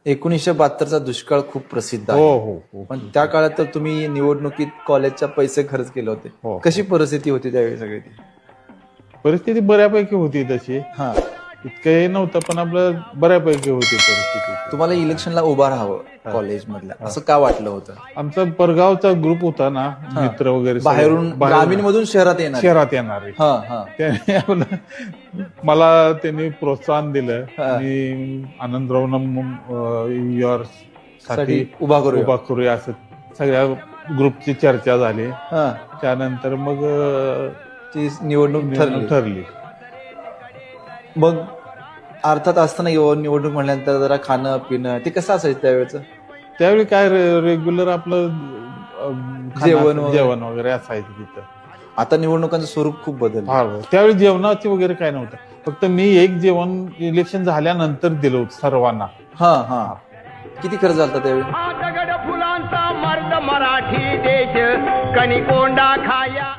1972चा दुष्काळ खूप प्रसिद्ध आहे. हो. पण त्या काळात तर तुम्ही निवडणुकीत कॉलेजच्या पैसे खर्च केले होते. हो. कशी परिस्थिती होती त्यावेळी सगळी ती? परिस्थिती बऱ्यापैकी होती तशी, हा, इतकं हे नव्हतं पण आपलं बऱ्यापैकी होती परिस्थिती. तुम्हाला इलेक्शनला उभा राहावं कॉलेज मधल्या असं का वाटलं होतं? आमचा परगावचा ग्रुप होता ना, मित्र वगैरे सगळे. बाहेरून ग्रामीण मधून शहरात येणार? शहरात येणारे. हा हा त्याने आपलं मला त्यांनी प्रोत्साहन दिलं हा. आणि आनंदराव साठी उभा करूया. करूया असं सगळ्या ग्रुपची चर्चा झाली. हा, त्यानंतर मग ती निवडणूक ठरली. मग अर्थात असताना निवडणूक म्हटल्यानंतर जरा खाणं पिणं ते कसं असायचं त्यावेळेचं? त्यावेळी काय रेग्युलर आपलं जेवण वगैरे असायचं तिथं. आता निवडणुकांचं स्वरूप खूप बदललं. फार त्यावेळी जेवणाचे वगैरे काय नव्हतं. फक्त मी एक जेवण इलेक्शन झाल्यानंतर दिलं होतं सर्वांना. हा हा. किती खर्च झाला त्यावेळी? दगड फुलांचा मर्द मराठी देश कणिकोंडा खाया